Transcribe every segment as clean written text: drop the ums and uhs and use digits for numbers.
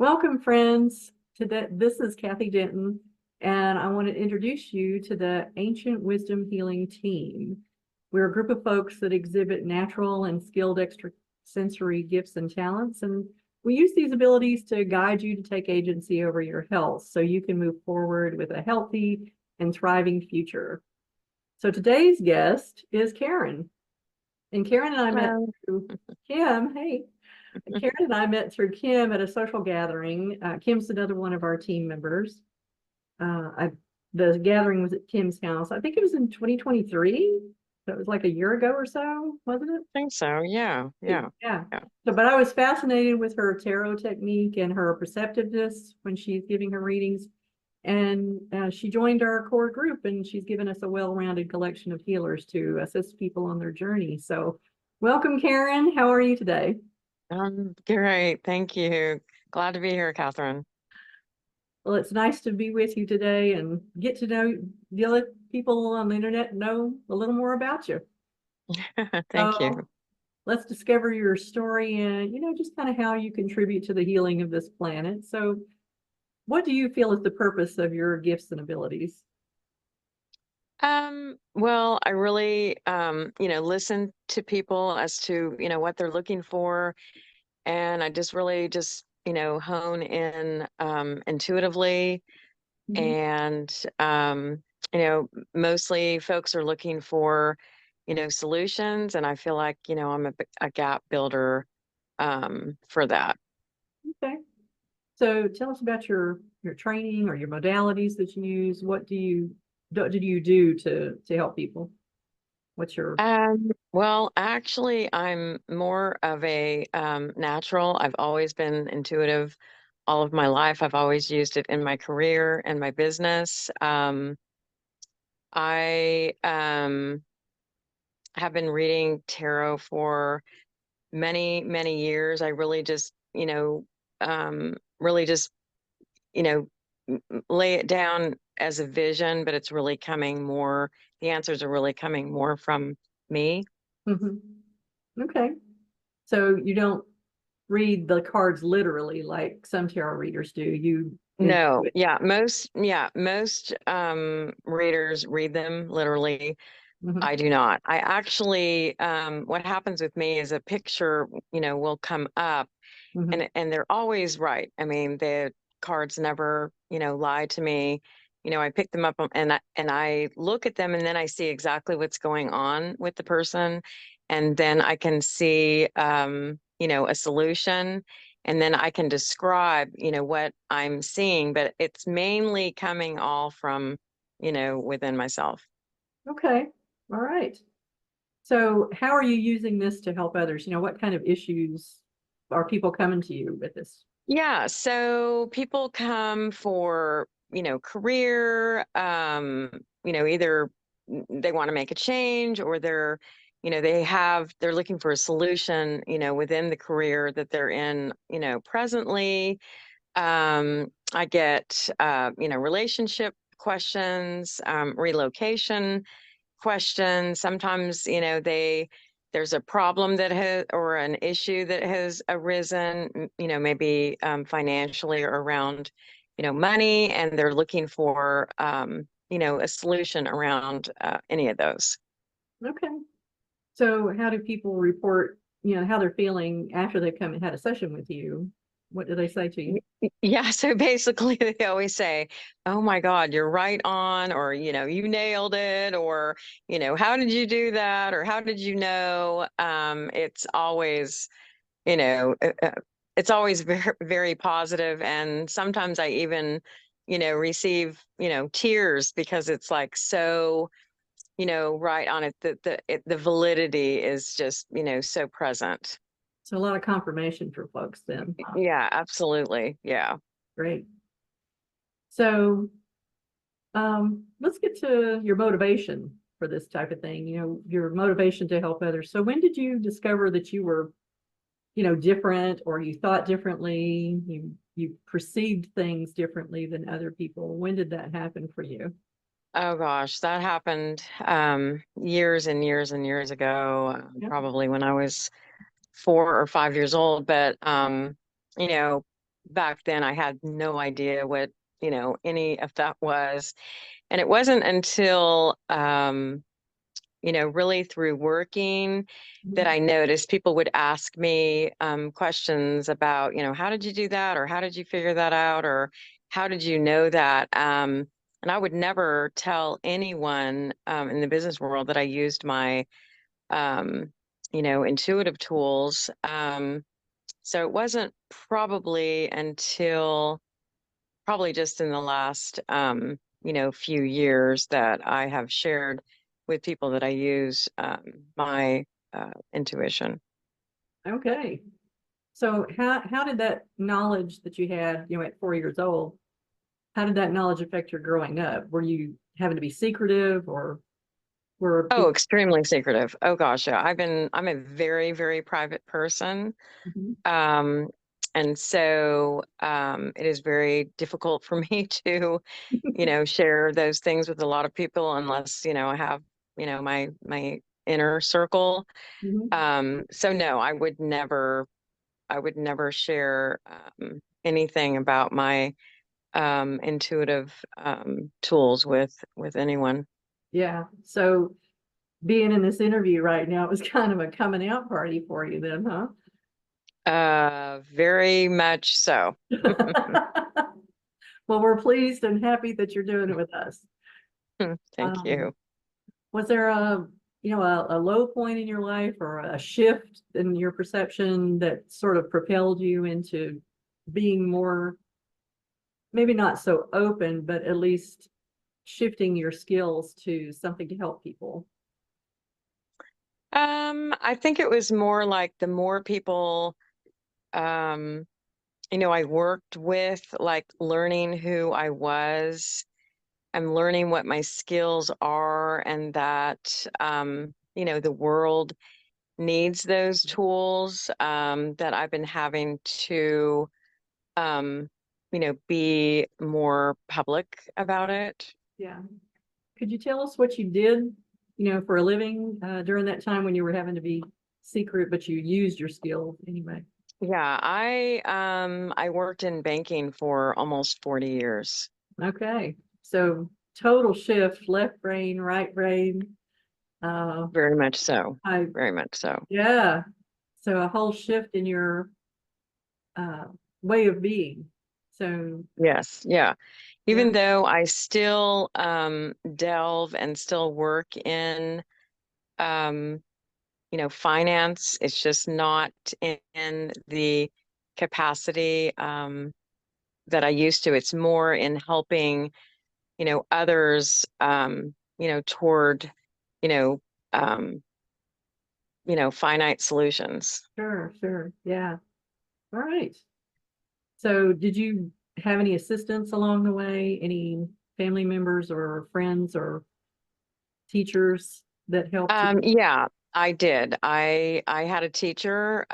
Welcome, friends. This is Kathy Denton, and I want to introduce you to the Ancient Wisdom Healing Team. We're a group of folks that exhibit natural and skilled extrasensory gifts and talents, and we use these abilities to guide you to take agency over your health so you can move forward with a healthy and thriving future. So today's guest is Karen, and Karen and I met through Kim. Hey. Karen and I met through Kim at a social gathering. Kim's another one of our team members. The gathering was at Kim's house. I think it was in 2023. So it was like a year ago or so, wasn't it? I think so. Yeah. So, but I was fascinated with her tarot technique and her perceptiveness when she's giving her readings. And she joined our core group, and she's given us a well-rounded collection of healers to assist people on their journey. So welcome, Karen. How are you today? Great. Thank you. Glad to be here, Catherine. Well, it's nice to be with you today and get to know the other people on the internet, know a little more about you. Thank you. Let's discover your story and, just kind of how you contribute to the healing of this planet. So what do you feel is the purpose of your gifts and abilities? Well, I really, listen to people as to, what they're looking for. And I just really hone in intuitively. And, mostly folks are looking for, solutions. And I feel like, I'm a gap builder for that. Okay. So tell us about your training or your modalities that you use. What do you do to help people? What's your Well, actually, I'm more of a natural. I've always been intuitive all of my life. I've always used it in my career and my business. I have been reading tarot for many, many years. I really just, really just, you know, lay it down as a vision, but it's really coming more, the answers are really coming more from me. Okay. So you don't read the cards literally like some tarot readers do. You No, yeah, most readers read them literally. I do not. I actually what happens with me is a picture, will come up and they're always right. I mean, the cards never, lie to me. I pick them up and I look at them and then I see exactly what's going on with the person. And then I can see a solution. And then I can describe, what I'm seeing, but it's mainly coming all from, within myself. Okay. All right. So how are you using this to help others? What kind of issues are people coming to you with this? Yeah, so people come for, career, either they want to make a change or they're looking for a solution, within the career that they're in, presently. I get, relationship questions, relocation questions. Sometimes, there's a problem that has or an issue that has arisen, maybe financially or around, money, and they're looking for, a solution around any of those. Okay. So how do people report, how they're feeling after they've come and had a session with you? What do they say to you? Yeah, so basically they always say, "Oh my God, you're right on," or, "You nailed it," or, "How did you do that?" or "How did you know?" It's always, you know, uh, uh, it's always very, very positive. And sometimes I even, receive, tears because it's like so, right on it. The validity is just, so present. So a lot of confirmation for folks then. Yeah, absolutely. Yeah. Great. So let's get to your motivation for this type of thing, your motivation to help others. So when did you discover that you were, different, or you thought differently, you perceived things differently than other people? When did that happen for you? Oh gosh, that happened years and years and years ago, Yep. probably when I was 4 or 5 years old. But you know, back then I had no idea what, any of that was. And it wasn't until, really through working that Mhm. I noticed people would ask me questions about, how did you do that? Or how did you figure that out? Or how did you know that? And I would never tell anyone in the business world that I used my, intuitive tools. So it wasn't probably until probably just in the last, few years that I have shared with people that I use my intuition. Okay. So how did that knowledge that you had, at 4 years old, how did that knowledge affect your growing up? Were you having to be secretive, or were Oh, people? extremely secretive. Oh gosh, yeah. I'm a very, very private person. Mhm. Um, and so it is very difficult for me to, share those things with a lot of people unless, I have, my inner circle. Mhm. So no, I would never share anything about my intuitive tools with anyone. Yeah. So being in this interview right now, it was kind of a coming out party for you then, huh? Very much so. Well, we're pleased and happy that you're doing it with us. Thank Um, you. was there a low point in your life or a shift in your perception that sort of propelled you into being more, maybe not so open, but at least shifting your skills to something to help people? I think it was more like the more people um, I worked with, like learning who I was. I'm learning what my skills are and that the world needs those tools, that I've been having to um, be more public about it. Yeah. Could you tell us what you did, for a living, during that time when you were having to be secret, but you used your skill anyway? Yeah, I worked in banking for almost 40 years. Okay. So total shift, left brain, right brain. Uh, Very much so. I, Very much so. yeah. So a whole shift in your uh, way of being. So, Yes, yeah. yeah. Even though I still delve and still work in um, finance, it's just not in the capacity that I used to. It's more in helping, others, toward, you know, um, finite solutions. Sure, sure. Yeah. All right. So did you have any assistants along the way? Any family members or friends or teachers that helped you? Yeah, I did. I had a teacher.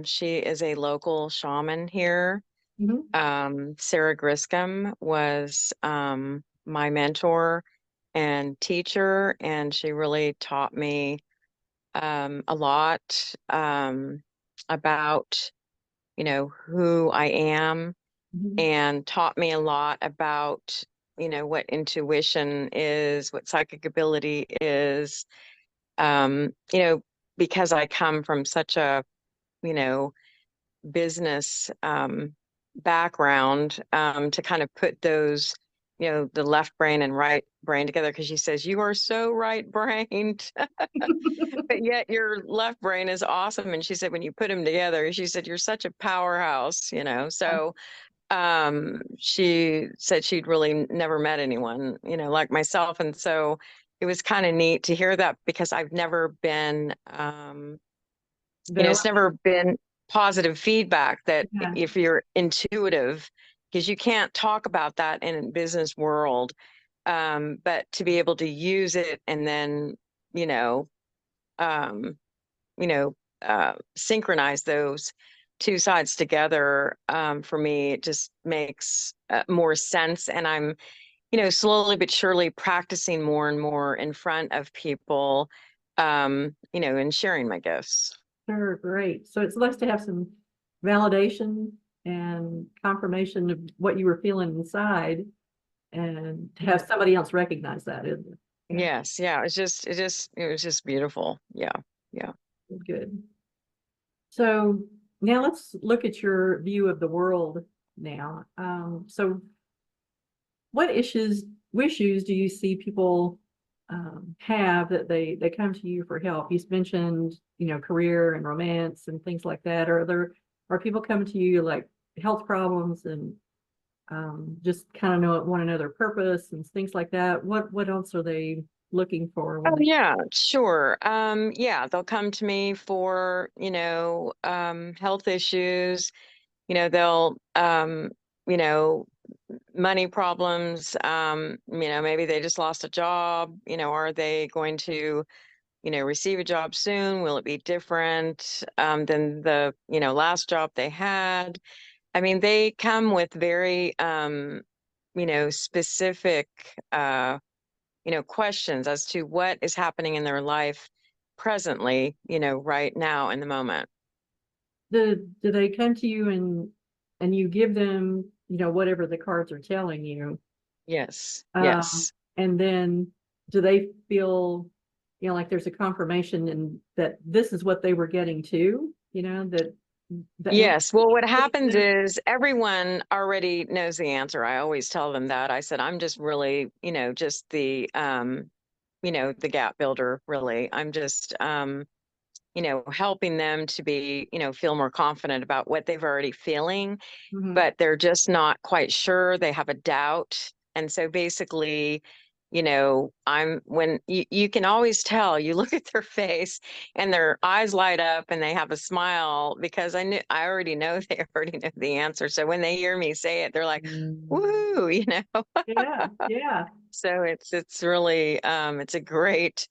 She is a local shaman here. Mhm. Sarah Griscom was my mentor and teacher, and she really taught me a lot about, who I am, Mhm. and taught me a lot about, what intuition is, what psychic ability is, um, you know, because I come from such a, you know, business background, to kind of put those, the left brain and right brain together, because she says, you are so right brained, but yet your left brain is awesome. And she said, when you put them together, she said, you're such a powerhouse, So she said she'd really never met anyone, like myself. And so it was kind of neat to hear that, because I've never been, it's Validated. never been positive feedback that Yeah, if you're intuitive, because you can't talk about that in a business world, but to be able to use it and then, you know, um, synchronize those two sides together, for me, it just makes more sense. And I'm, slowly but surely practicing more and more in front of people, and sharing my gifts. sure, great. So it's nice to have some validation and confirmation of what you were feeling inside, and to have somebody else recognize that, isn't it? Yeah, Yes, yeah. It was just beautiful. Yeah, yeah. good. So now let's look at your view of the world now. So what issues do you see people have that they come to you for help? You mentioned, career and romance and things like that. Are people coming to you like health problems and just kind of know want to know their purpose and things like that? What else are they looking for when Oh they? yeah, sure. Yeah, they'll come to me for, health issues. They'll you know, money problems, maybe they just lost a job, are they going to, receive a job soon? Will it be different than the, last job they had? I mean, they come with very specific questions as to what is happening in their life presently, right now in the moment. Do they come to you and you give them, whatever the cards are telling you? Yes, Um, yes. and then do they feel, like there's a confirmation and that this is what they were getting to, that the answer Yes. Well, what is happens this? is everyone already knows the answer. I always tell them that. I said, I'm just really, just the gap builder, really. I'm just helping them to be, feel more confident about what they've already feeling, Mhm. but they're just not quite sure. They have a doubt. And so basically, I'm when you can always tell, you look at their face and their eyes light up and they have a smile because I already know they already know the answer. So when they hear me say it, they're like, woo, Yeah, yeah. So it's really it's a great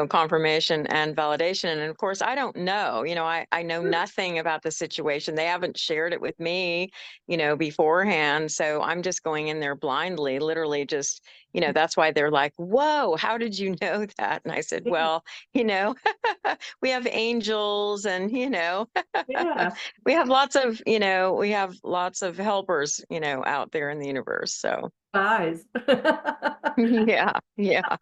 confirmation and validation. And of course, I don't know, I know nothing about the situation. They haven't shared it with me, beforehand. So I'm just going in there blindly, literally just, that's why they're like, whoa, how did you know that? And I said, Yeah, well, we have angels and, yeah. we have lots of helpers, out there in the universe. So Eyes. yeah, yeah.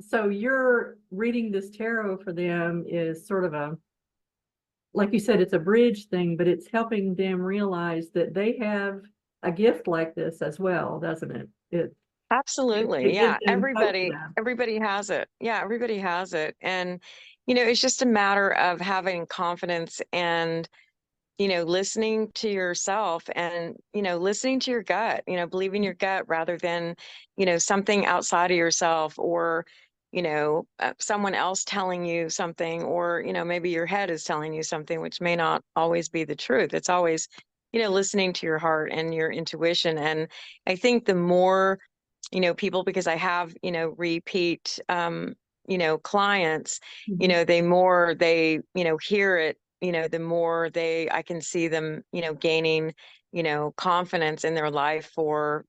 So you're reading this tarot for them is sort of like you said, it's a bridge thing, but it's helping them realize that they have a gift like this as well, doesn't it? Absolutely. It gives Yeah. them hope for that. Everybody has it. Yeah, everybody has it. And, it's just a matter of having confidence and, listening to yourself and, listening to your gut, believing your gut rather than, something outside of yourself or, someone else telling you something or, maybe your head is telling you something, which may not always be the truth. It's always, listening to your heart and your intuition. And I think the more, people, because I have, repeat, clients, Mhm. they more they, hear it, the more I can see them, gaining, confidence in their life for,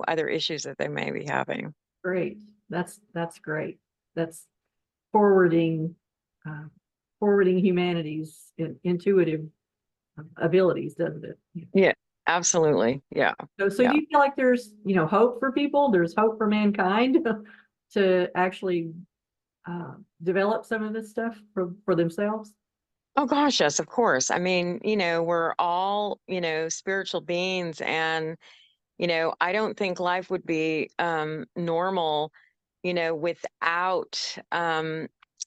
other issues that they may be having. Great. That's great. That's forwarding, uh, forwarding humanity's intuitive abilities, doesn't it? Yeah. Yeah, absolutely. Yeah. So do Yeah. you feel like there's, hope for people? There's hope for mankind to actually develop some of this stuff for themselves? Oh gosh, yes, of course. I mean, we're all, spiritual beings and I don't think life would be normal, without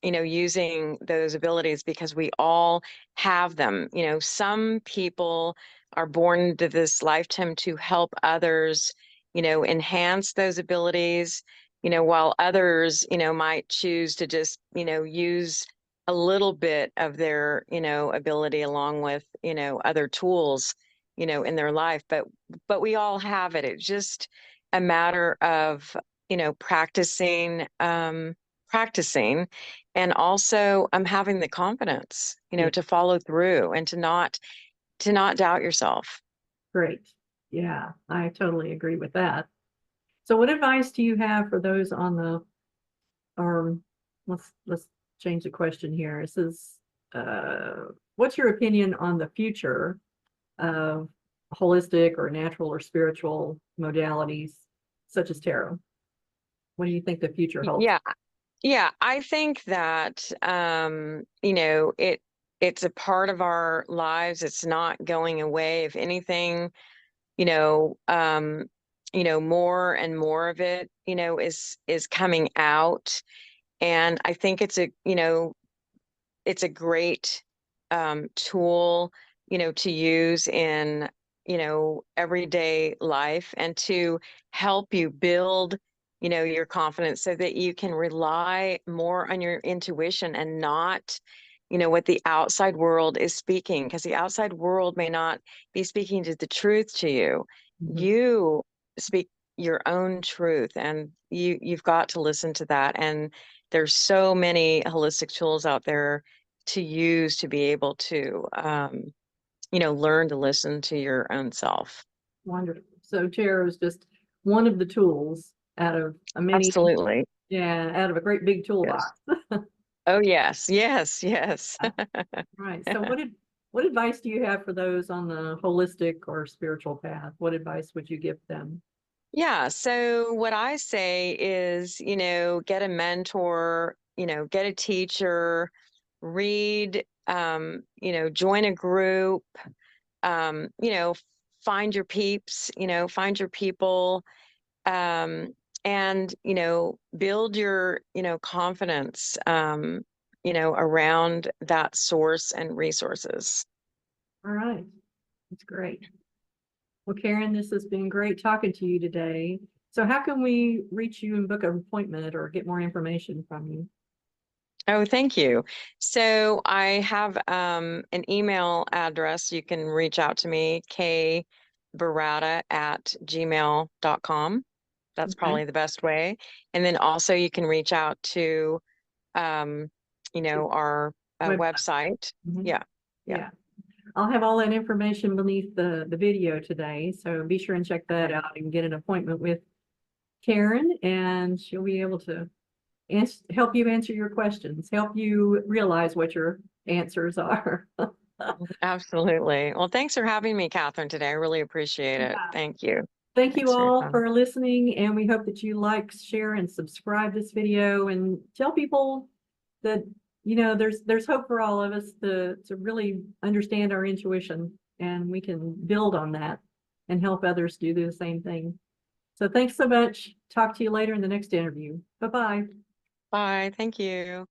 using those abilities because we all have them. Some people are born into this lifetime to help others, enhance those abilities, while others, might choose to just, use a little bit of their, ability along with, other tools, in their life. But we all have it. It's just a matter of, practicing, practicing, and also having the confidence, Yeah, to follow through and to not doubt yourself. great. Yeah, I totally agree with that. So what advice do you have for those on the, or let's change the question here. It says, what's your opinion on the future of holistic or natural or spiritual modalities such as tarot? What do you think the future holds? Yeah, yeah, I think that you know, it's a part of our lives. It's not going away. If anything, more and more of it, is coming out. And I think it's a great tool, to use in, everyday life and to help you build, your confidence so that you can rely more on your intuition and not, what the outside world is speaking, because the outside world may not be speaking to the truth to you. Mhm. You speak your own truth, and you've got to listen to that. And there's so many holistic tools out there to use to be able to learn to listen to your own self. Wonderful. So tarot is just one of the tools out of a many, Absolutely. yeah, out of a great big Yes. toolbox. Oh, yes, yes, yes. Right. So what advice do you have for those on the holistic or spiritual path? What advice would you give them? Yeah, so what I say is, get a mentor, get a teacher, read, join a group, um, you know, find your peeps, find your people, um, and, build your, confidence, around that source and resources. All right. That's great. Well, Karen, this has been great talking to you today. So how can we reach you and book an appointment or get more information from you? Oh, thank you. So I have an email address. You can reach out to me, kbarata@gmail.com. That's Okay. probably the best way. And then also you can reach out to, um, our Website. website. Mhm. Yeah, yeah. Yeah. I'll have all that information beneath the video today. So be sure and check that Okay. out and get an appointment with Karen, and she'll be able to help you answer your questions, help you realize what your answers are. Absolutely. Well, thanks for having me, Catherine, today. I really appreciate it. Yeah. Thank you. Thank you Thanks for your all time. for listening, and we hope that you like, share, and subscribe this video, and tell people that there's hope for all of us to really understand our intuition, and we can build on that and help others do the same thing. So thanks so much. Talk to you later in the next interview. Bye-bye. Bye. Thank you.